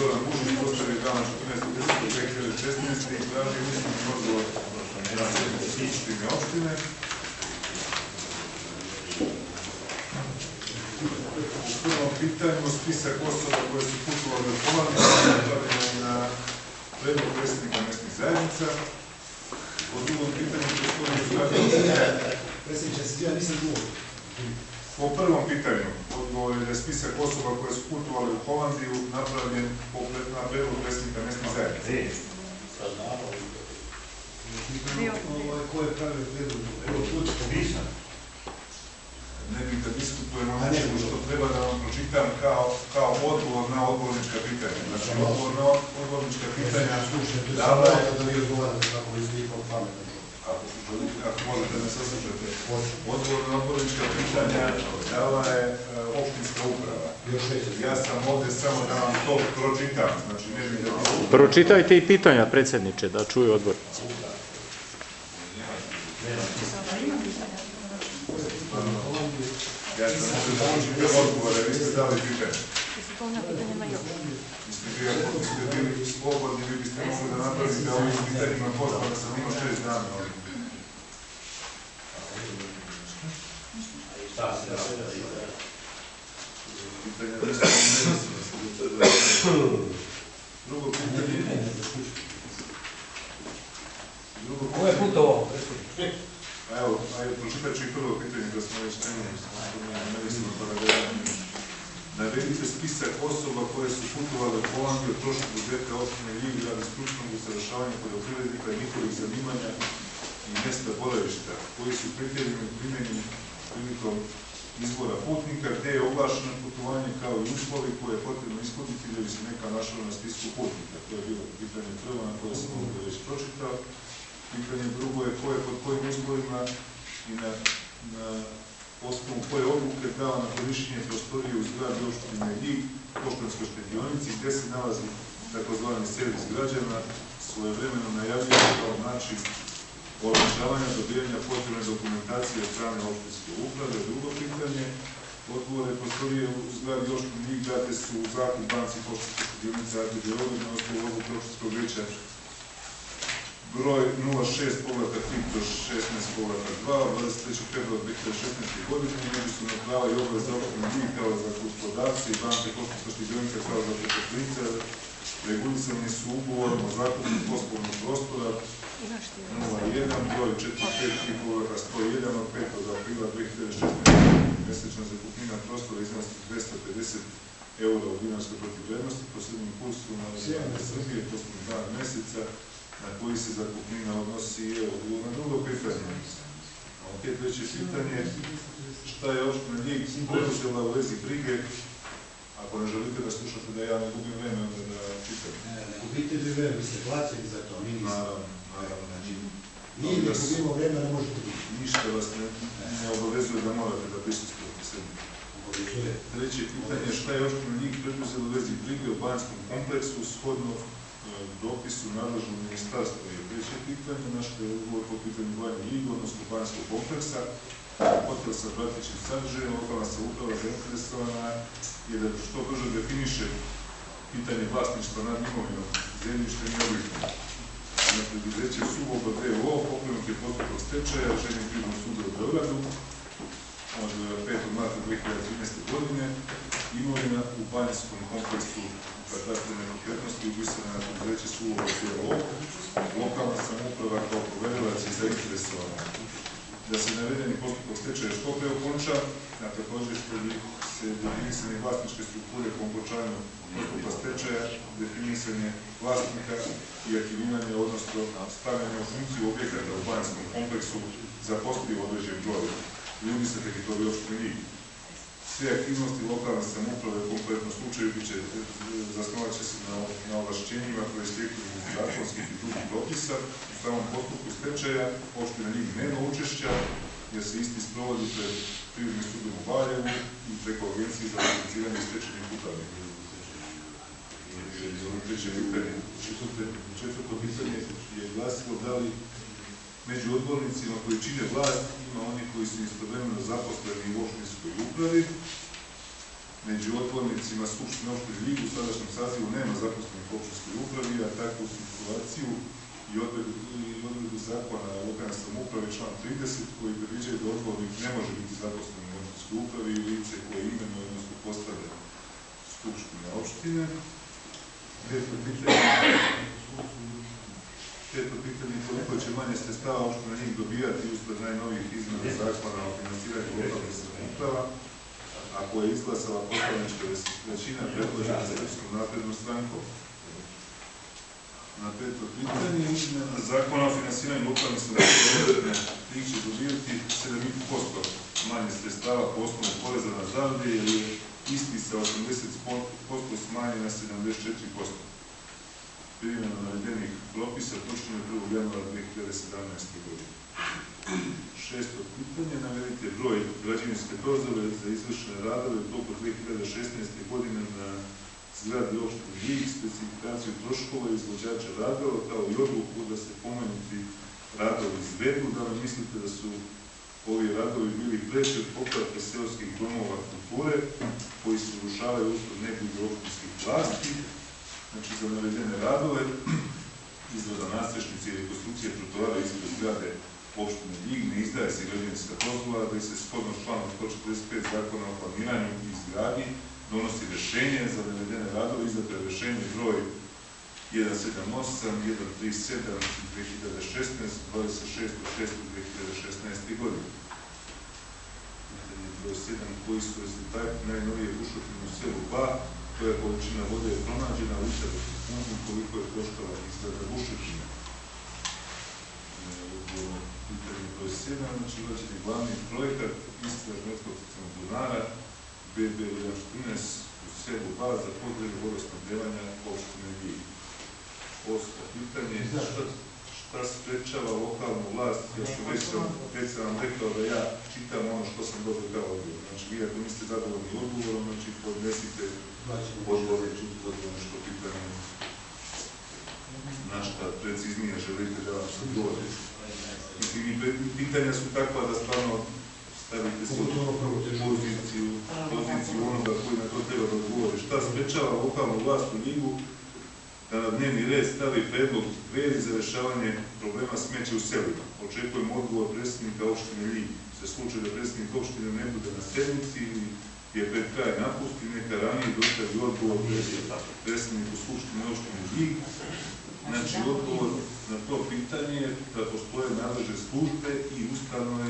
Zoran Bušić postavio dana 14.10.2016. i tražio usmeni odgovor na sjednici skupštine opštine. U prvom pitanju spisak osoba koje su putovali u Holandiju napravljeno na predlog predsjednika mjesnih zajednica. Po drugom pitanju predsjedniče, ja nisam govorio. Po prvom pitanju odgovor je da je spisak osoba koje su putovali u Holandiju napravljen na predlog predsjednika mjesnih zajednica. Ko je pravio predlog? Ne bih da diskutujemo o nečemu što treba da vam pročitam kao odgovor na odgovornička pitanja. Znači, odgovor na odgovornička pitanja dala je... Da vi odgovarate kako izlikao pametno. Ako možete me saslušati. Odgovor na odgovornička pitanja dala je opštinska uprava. Ja sam ovdje samo da vam to pročitam. Znači, ne bih da diskutujem. Pročitajte i pitanja, predsjedniče, da čuju odbornici. Ja sam ovdje da pročitam odgovore, vi ste dali pitanje. Ste bili slobodni, vi biste mogli da napravite ovim pitanjima posla, da sam imao 6 dana ovdje. Pitanja da se drugo pitanje... Ovo je put ovo. Evo, pročitat ću i prvo pitanje da smo već navedite spisak osoba koje su putovali u Holandiju od prošlog budžeta opštine Ljig radi stručnog usavršavanja poljoprivrednika i njihovih zanimanja i mjesta boravišta, koji su kriterijumi primjenjeni prilikom izbora putnika, gdje je oglašeno putovanje kao i uslovi koje je potrebno ispuniti da bi se neka našla na spisku putnika. To je bilo pitanje prvo na koje sam ovdje već pročitao. Pitanje drugo je ko je pod kojim uslovima i na osnovu koje odluke dao na korištenje prostorije u zgradi opštine Ljig, poštanskoj štedionici, gdje se nalazi tzv. servis građana, svojevremeno najavljeno kao način olakšavanja dobijanja potrebne dokumentacije od strane opštinske uprave. Drugo pitanje, odgovore prostorije u zgradi opštine Ljig date su u zakup banci poštanske štedionice AD Beograd na osnovu odluke opštinskog vijeća broj 06/3/16/2 23. februara 2016. godine, međusobna prava i obaveze opštine Ljig kao za gospodarce i banke poštanska štedionica kao za prikupljivca regulisani su ugovorom o zakupu poslovnog prostora 01 broj 453/101 od 5. aprila 2016. Mjesečna zakupnina prostora iznosi 250 € u dinarskoj protivvrednosti po srednjem kursu na Srbije poslednjih 2 mjeseca na koji se zakupnina odnosi i odgovor na drugo pitanje. Opet treće pitanje, šta je opština Ljig poduzela u vezi brige, ako ne želite da slušate da ja ne gubim vreme, onda da čitam. Ne gubite vreme, vi ste plaćeni za to, mi nismo. Naravno. Nije da gubimo vreme, ne možete biti. Ništa vas ne obavezuje da morate da prisustvujete sebi. Treće pitanje, šta je opština Ljig preduzela u vezi brige o banjskom kompleksu shodno dopisu nadležnog ministarstva. I treće pitanje, naš je odgovor po pitanju Banje Ljig, odnosno banjskog kompleksa, hotel sa pratećim sadržajem, lokalna samouprava zainteresovana je da što brže definiše pitanje vlasništva nad imovinom, zemljištem i objektom. Na preduzeće Suboba d.o.o. pokrenut je postupak stečaja rešenjem Privrednog suda u Beogradu od 5. marta 2013. godine. Imovina u banjskom kompleksu katastra nepokretnosti upisana na preduzeće Suboba d.o.o. Lokalna samouprava kao poverilac je zainteresovana da se navedeni postupak stečaja što pre okonča, a također što bi se definisane vlasničke strukture po okončanju postupka stečaja, definisanje vlasnika i aktiviranje, odnosno stavljanje u funkciju objekata u banjskom kompleksu zaposlio određen broj ljudi sa teritorije opštine Ljig. Sve aktivnosti lokalne samouprave u konkretnom slučaju zasnovat će se na ovlašćenjima koje slijeduju iz zakonskih i drugih propisa. U samom postupku stečaja opština Ljig nema učešća, jer se isti sprovodi pred Privrednim sudom u Valjevu i preko Agencije za licenciranje stečajnih upravnika. Četvrto pitanje je glasilo da li među odbornicima koji čine vlast ima oni koji su istovremeno zaposleni u opštinskoj upravi. Među odbornicima Skupštine opštine Ljig u sadašnjem sazivu nema zaposlenih i odredbu zakona o lokalnoj samoupravi član 30 koji predviđaju da odgovornik ne može biti zaposlen u općinskoj upravi i lice koje imenuje, odnosno postavlja skupština opštine. Peto pitanje je koliko će manje sredstava opština njih dobijati usled najnovijih izmjena zakona o financiranju lokalnih samouprava, a koje je izglasala poslanička većina predložena Srpskom naprednom strankom. Na peto pitanje izmjena zakona o financiranju lokalnih samouprava njih će dobijati 7,5% manje sredstava po osnovu poreza na zarade, jer je isti sa 80% smanjen na 74%. Primjena navedenih propisa počinje 1. januara 2017. godine. Šesto pitanje, navedite broj građevinske dozvole za izvršene radove u toku 2016. godine na zgradi opštine Ljig, specifikaciju troškova izvođača radova, kao i odluku da se pomenuti radovi izvedu. Da li mislite da su ovi radovi bili preći od popravke seoskih domova kulture koji se urušavaju usled nekih opštinskih vlasti? Znači, za navedene radove, izrada nadstrešnice i rekonstrukcije trotoara ispred zgrade opštine Ljig ne izdaje se građevinska dozvola, da se shodno članom 145 zakona o planiranju i izgradnji donosi rješenje za navedene radove, izdato je rješenje broj 178, 137, 2016, 26.6.2016. godine. Pitanje broj 7, koji su rezultati najnovije bušotine u selu Ba, koja količina vode je pronađena u literarskom fundu, koliko je koštala izrada bušotine. Pitanje broj 7, znači urađen je glavni projekat istražno-eksploatacionog bunara BB114 u selu Ba za potrebu vodosnabdevanja opštine Ljig. Osto pitanje, šta sprečava lokalnu vlast, ja što već sam vam rekao da ja čitam ono što sam dobio kao odgovor. Znači, vi ako niste zadovoljni odgovorom, znači podnesite odgovor što pitanje na šta preciznije želite da vam se odgovore. Mislim, i pitanja su takva da stvarno stavite se u poziciju onoga koji na to treba da odgovori. Šta sprečava lokalnu vlast u Ljigu da na dnevni red stavi predlog veri za rešavanje problema smeća u selima? Očekujemo odgovor predsjednika opštine Ljig. Za slučaj da predsjednik opštine ne bude na sednici ili je pred kraj napusti, neka ranije dostavi odgovor predsjedniku skupštine opštine Ljig. Znači, odgovor na to pitanje je da postoje nadležne službe i ustanove,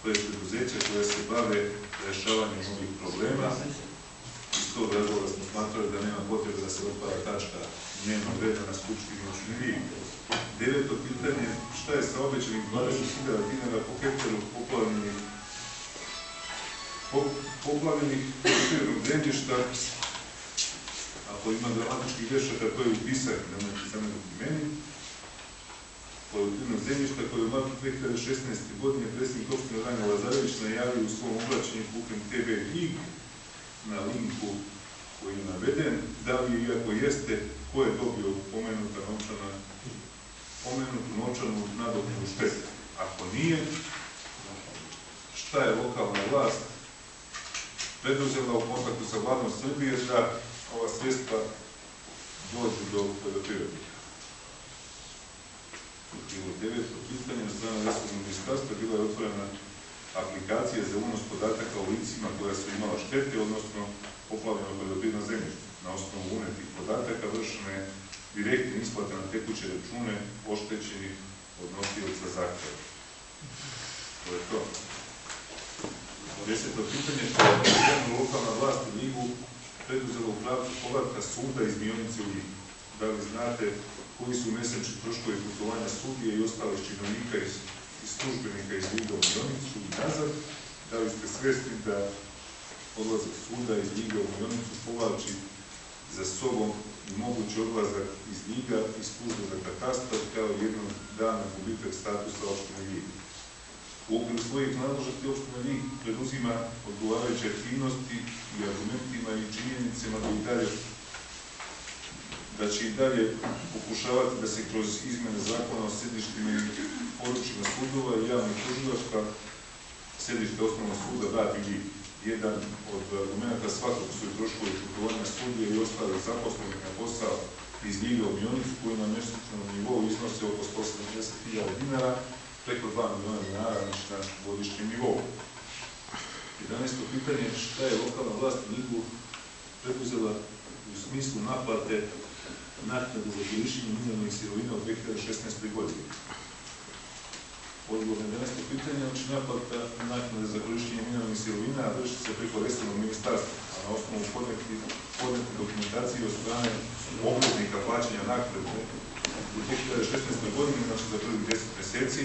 to je preduzeća koje se bave rešavanjem ovih problema. Iz tog razloga smo smatrali da nema potrebe da se otvara tačka dnevnog reda na skupštini opštine Ljig. Deveto pitanje, šta je sa obećanih 20.000 dinara po hektaru poplavljenih poljoprivrednog zemljišta? Ako ima gramatičkih grešaka, to je upisak, nemojte zameriti meni. Poljoprivrednog zemljišta koje je u martu 2016. godine predsjednik opštine Vanja Lazarević najavio u svom obraćanju putem TV Ljig na linku koji je naveden. Da li, iako jeste, ko je dobio pomenutu novčanu nadoknadu štete? Ako nije, šta je lokalna vlast preduzela u kontaktu sa vladom Srbije da ova sredstva dođu do poljoprivrednika? Bilo deveto pitanje, od strane resornog ministarstva bila je otvorena aplikacija za unos podataka o licima koja su imala štete, odnosno poplavljeno poljoprivredno zemljište. Na osnovu unetih podataka vršena je direktna isplata na tekuće račune oštećenih podnosioca zahtjeva. To je to. Deseto pitanje, što je lokalna vlast u Ljigu preduzela u pravcu povratka suda iz Mionice u Ljigu. Da li znate koji su mesečni troškovi putovanja sudije i ostalih činovnika i službenika iz Ljiga u Mionicu i nazad? Da li ste svesni da odlazak suda iz Ljiga u Mionicu povlači za sobom i mogući odlazak iz Ljiga i službe za katastar kao jednog dana gubitak statusa opštine Ljig? U okviru svojih nadležnosti opština Ljig preduzima odgovarajuće aktivnosti i argumentima i činjenicama da će i dalje pokušavati da se kroz izmene zakona o sedištima i područjima sudova i javnih tužilaštva sedište osnovnog suda vrati Ljig. Jedan od argumenta svakog su i troškovi putovanja sudije i ostalih zaposlenih na posao iz Ljiga u Mionicu koji na mjesečnom nivou iznose oko 170.000 dinara, preko 2 miliona dinara na godišnjem nivou. 11. pitanje je šta je lokalna vlast u Ljigu preduzela u smislu naplate naknade za korištenje mineralnih sirovina u 2016. godini. Odgovor na 11. pitanje, znači naplata naknade za korištenje mineralnih sirovina vrši se preko resornog ministarstva, a na osnovu podnete dokumentacije od strane obveznika plaćanja naknade u 2016. godini, znači za prvih 10 mjeseci,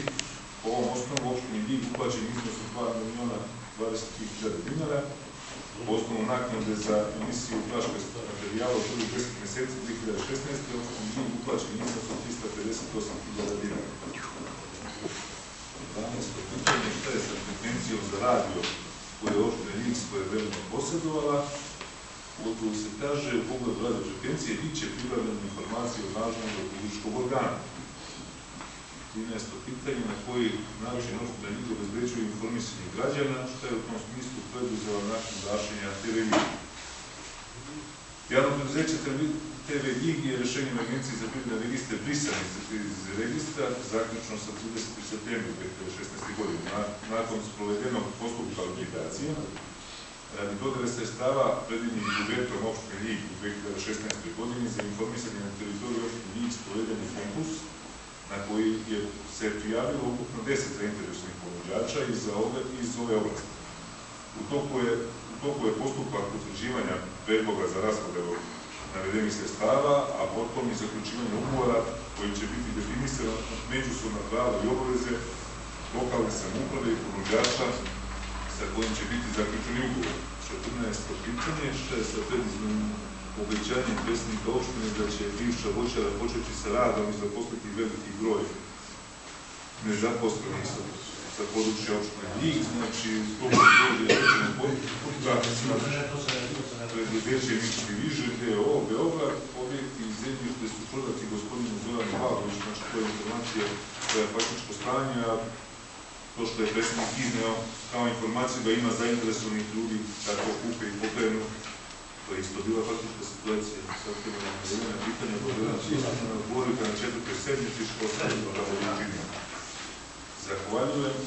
po ovom osnovu opštini Ljigu uplaćen iznos od 2.020.000 dinara, po osnovu naknade za emisiju praškog materijala u prvih 10 mjeseci 2016. opštini Ljigu uplaćen iznos od 358.000 dinara. 12. pitanje šta je sa frekvencijom za radio koje je opština Ljig svojevremeno posjedovala. U odgovoru se kaže u pogledu radio frekvencije bit će pribavljene informacije od nadležnog republičkog organa. 13. pitanje na koji način opština Ljig obezbeđuje informisanje građana, šta je u tom smislu preduzela nakon gašenja TV Ljig. Javno preduzeće TV Ljig je rješenjem Agencije za privredne registre brisane iz registra zaključno sa 30. septembra 2016. godine. Nakon sprovedenog postupka likvidacije, radi dodjele sredstava predviđenih budžetom opštine Ljig u 2016. godini za informisanje na teritoriju opštine Ljig sproveden je konkurs na koji je se prijavilo ukupno 10 zainteresovanih ponuđača iz ove oblasti. U toku je postupak utvrđivanja predloga za raspodelu navedenih sredstava, a potom i zaključivanje ugovora koji će biti definisano međusobna prava i obaveze lokalne samouprave i ponuđača sa kojim će biti zaključeni ugovor. 14. pitanje, šta je sa predizbornim obećanjem predsjednika opštine da će bivša voćara početi sa radom i zaposliti veliki broj nezaposlenih sa područja opštine Ljig, znači sklopu dođe preduzeće Mički Vižen, D.O.O. Beograd, objekti i zemljište su prodati gospodinu Zoranu Valkoviću, znači to je informacija koja je faktičko stanje, a to što je predsjednik izneo kao informaciju da ima zainteresovanih ljudi da to kupe i pokrenu, to je isto bila faktička situacija. Sad kada nam je jedna pitanja na odbornika na 4. sedmici što ostavljeno da ovo učinimo. Zahvaljujem.